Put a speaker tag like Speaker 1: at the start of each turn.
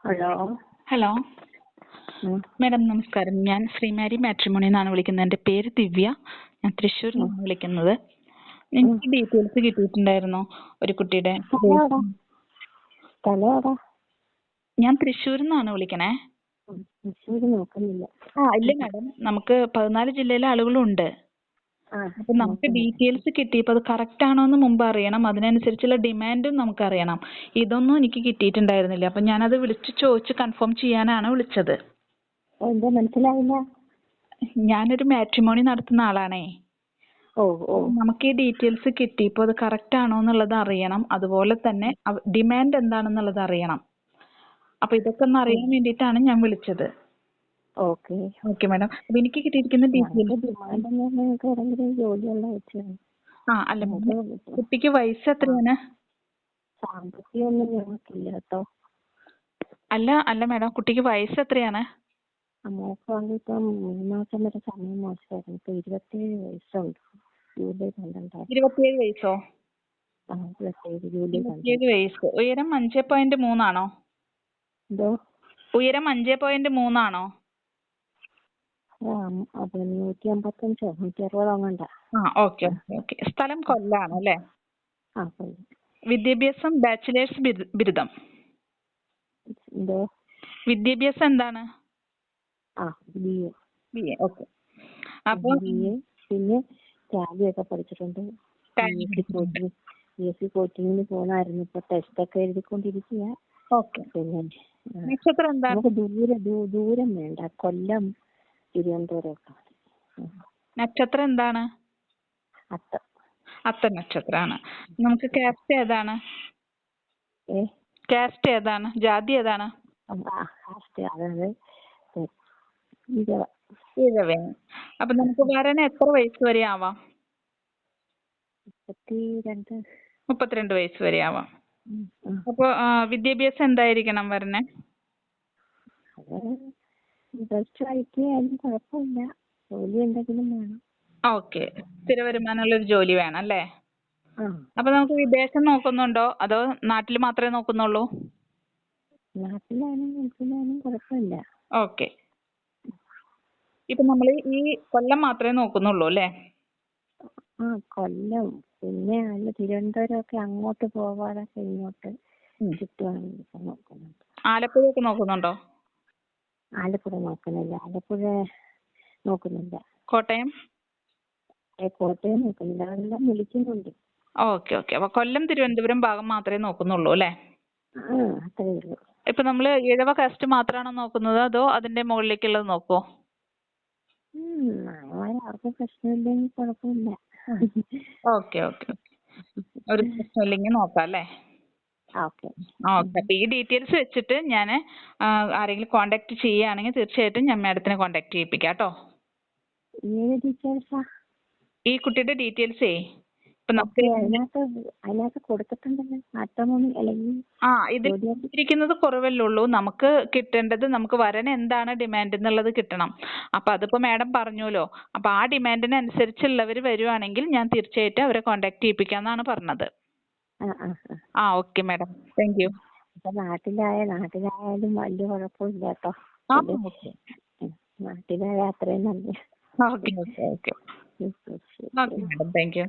Speaker 1: Hello.
Speaker 2: Hello
Speaker 1: ഉം.
Speaker 2: Madam, നമസ്കാരം. ഞാൻ ശ്രീമാരി മാട്രിമോണി എന്നാണ് വിളിക്കുന്നത്. എൻ്റെ പേര് ദിവ്യ. ഞാൻ തൃശ്ശൂരിൽ നിന്നാണ് വിളിക്കുന്നത്. എനിക്ക് ഡീറ്റെയിൽസ് കിട്ടിയിട്ടുണ്ടായിരുന്നോ ഒരു കുട്ടിയുടെ?
Speaker 1: സ്ഥലം എവിടാ? സ്ഥലം എവിടാ?
Speaker 2: ഞാൻ തൃശ്ശൂരിൽ നിന്നാണ് വിളിക്കണേ.
Speaker 1: തൃശ്ശൂര് നോക്കുന്നില്ല.
Speaker 2: ഇല്ല മാഡം, നമുക്ക് 14 ജില്ലയിലെ ആളുകളുണ്ട്. അപ്പൊ നമുക്ക് ഡീറ്റെയിൽസ് കിട്ടിയപ്പോൾ അത് കറക്റ്റ് ആണോ എന്ന് മുമ്പ് അറിയണം. അതിനനുസരിച്ചുള്ള ഡിമാൻഡും നമുക്ക് അറിയണം. ഇതൊന്നും എനിക്ക് കിട്ടിയിട്ടുണ്ടായിരുന്നില്ല. അപ്പൊ ഞാനത് വിളിച്ച് ചോദിച്ച് കൺഫേം ചെയ്യാനാണ് വിളിച്ചത്.
Speaker 1: എന്താ മനസ്സിലായില്ല?
Speaker 2: ഞാനൊരു മാട്രിമോണി നടത്തുന്ന ആളാണേ.
Speaker 1: ഓ ഓ
Speaker 2: നമുക്ക് ഈ ഡീറ്റെയിൽസ് കിട്ടിയപ്പോൾ അത് കറക്റ്റ് ആണോ എന്നുള്ളത് അറിയണം. അതുപോലെ തന്നെ ഡിമാൻഡ് എന്താണെന്നുള്ളത് അറിയണം. അപ്പൊ ഇതൊക്കെ ഒന്ന് അറിയാൻ വേണ്ടിയിട്ടാണ് ഞാൻ വിളിച്ചത്.
Speaker 1: Okay
Speaker 2: okay madam. അപ്പൊ എനിക്ക് കിട്ടിയിരിക്കുന്ന ഡീറ്റെയിൽസ്.
Speaker 1: ഡിമാൻഡ് എന്ന് പറഞ്ഞാൽ നിങ്ങൾക്ക് ഏതെങ്കിലും ജോലിയുള്ള വെച്ചാണ്.
Speaker 2: അല്ല, കുട്ടിക്ക് വയസ്സ് എത്രയാണ്?
Speaker 1: സാമ്പത്തികമൊന്നും ഞങ്ങൾക്കില്ല കേട്ടോ.
Speaker 2: അല്ല മാഡം, കുട്ടിക്ക് വയസ്സ് എത്രയാണ്?
Speaker 1: മോക്കാണെങ്കിൽ ഇപ്പം 3 മാസം വരെ സമയം മോശമായിരുന്നു. ഇപ്പൊ 27 വയസ്സുണ്ട്. ജൂലൈ 12.
Speaker 2: 27 വയസ്സോ?
Speaker 1: 27 ജൂലൈ 12.
Speaker 2: 27 വയസ്സ്. ഉയരം 5.3 ആണോ?
Speaker 1: എന്തോ?
Speaker 2: ഉയരം 5.3 ആണോ?
Speaker 1: 155 160 അങ്ങണ്ട.
Speaker 2: ഓക്കെ. സ്ഥലം കൊല്ലാണ് അല്ലേ?
Speaker 1: കൊല്ലം.
Speaker 2: വിദ്യാഭ്യാസം ബാച്ചിലേഴ്സ് ബിരുദം.
Speaker 1: എന്തോ?
Speaker 2: വിദ്യാഭ്യാസം എന്താണ്?
Speaker 1: BA.
Speaker 2: BA. ഓക്കെ. അപ്പൊ
Speaker 1: BA പിന്നെ ടാലി ഒക്കെ പഠിച്ചിട്ടുണ്ട്. PSC കോച്ചിങ്ങിന് പോണായിരുന്നു. ഇപ്പൊ ടെസ്റ്റ് ഒക്കെ എഴുതിക്കൊണ്ടിരിക്കുക.
Speaker 2: ഓക്കെ.
Speaker 1: പിന്നെ
Speaker 2: നക്ഷത്രം എന്താണ്?
Speaker 1: നമുക്ക് ദൂരം വേണ്ട. കൊല്ലം, തിരുവനന്തപുരം ഒക്കെ.
Speaker 2: നക്ഷത്രം എന്താണ്? അത്ത നക്ഷത്രമാണ്. നമുക്ക് കാസ്റ്റ് ഏതാണ്? കാസ്റ്റ് ഏതാണ്? ജാതി ഏതാണ്?
Speaker 1: അതായത്
Speaker 2: ഈഴവയാണ്. അപ്പൊ നമുക്ക് വരന് എത്ര വയസ്സ് വരെ ആവാം? 32 വയസ്സ് വരെ ആവാം. അപ്പൊ വിദ്യാഭ്യാസം എന്തായിരിക്കണം വരന്?
Speaker 1: കുഴപ്പമില്ല. ജോലി എന്തെങ്കിലും വേണം.
Speaker 2: ഓക്കെ. സ്ഥിര വരുമാനമുള്ള ഒരു ജോലി വേണം അല്ലേ? അപ്പൊ നമുക്ക് വിദേശം നോക്കുന്നുണ്ടോ അതോ നാട്ടിൽ മാത്രമേ നോക്കുന്നുള്ളൂ?
Speaker 1: നാട്ടിലാനും കുഴപ്പമില്ല.
Speaker 2: ഓക്കെ. ഇപ്പൊ നമ്മൾ ഈ കൊല്ലം മാത്രമേ നോക്കുന്നുള്ളൂ അല്ലേ?
Speaker 1: കൊല്ലം പിന്നെ തിരുവനന്തപുരം ഒക്കെ അങ്ങോട്ട് പോവാതൊക്കെ ഇങ്ങോട്ട് കിട്ടുവാണെങ്കിൽ നോക്കുന്നുണ്ട്.
Speaker 2: ആലപ്പുഴ ഒക്കെ നോക്കുന്നുണ്ടോ?
Speaker 1: ആലപ്പുഴ നോക്കുന്നില്ല.
Speaker 2: കോട്ടയം?
Speaker 1: കോട്ടയം നോക്കുന്നില്ല. അതെല്ലാം വിളിക്കുന്നുണ്ട്.
Speaker 2: ഓക്കെ. അപ്പൊ കൊല്ലം തിരുവനന്തപുരം ഭാഗം മാത്രമേ നോക്കുന്നുള്ളൂ അല്ലേ?
Speaker 1: അത്രേ ഉള്ളൂ.
Speaker 2: ഇപ്പൊ നമ്മള് ഇഴവ കാസ്റ്റ് മാത്രമാണോ നോക്കുന്നത് അതോ അതിന്റെ മുകളിലേക്കുള്ളത് നോക്കുവോ?
Speaker 1: ആർക്കും പ്രശ്നമില്ലെങ്കിൽ കുഴപ്പമില്ല.
Speaker 2: ഓക്കെ. ഒരു പ്രശ്നമില്ലെങ്കിൽ നോക്കാം അല്ലേ? ഓക്കെ. അപ്പൊ ഈ ഡീറ്റെയിൽസ് വെച്ചിട്ട് ഞാൻ ആരെങ്കിലും കോണ്ടാക്ട് ചെയ്യുകയാണെങ്കിൽ തീർച്ചയായിട്ടും ഞാൻ മാഡത്തിനെ കോണ്ടാക്ട് ചെയ്യിപ്പിക്കാം കേട്ടോ. ഈ കുട്ടിയുടെ ഡീറ്റെയിൽസേ
Speaker 1: അതിനകത്ത് കൊടുത്തിട്ടുണ്ടല്ലോ. മാട്രിമോണി അല്ലെങ്കിൽ
Speaker 2: ഇതിൽ ഇരിക്കുന്നത് കുറവല്ലേ ഉള്ളൂ. നമുക്ക് കിട്ടേണ്ടത് നമുക്ക് വരൻ എന്താണ് ഡിമാൻഡ് എന്നുള്ളത് കിട്ടണം. അപ്പൊ അതിപ്പോ മാഡം പറഞ്ഞല്ലോ. അപ്പൊ ആ ഡിമാൻഡിനനുസരിച്ചുള്ളവർ വരുവാണെങ്കിൽ ഞാൻ തീർച്ചയായിട്ടും അവരെ കോണ്ടാക്ട് ചെയ്യിപ്പിക്കാന്നാണ് പറഞ്ഞത്. Okay madam. Thank you.
Speaker 1: നാട്ടിലായാലും വലിയ കുഴപ്പമില്ല കേട്ടോ. നാട്ടിലായ അത്രയും നല്ല.
Speaker 2: Okay madam. Thank U.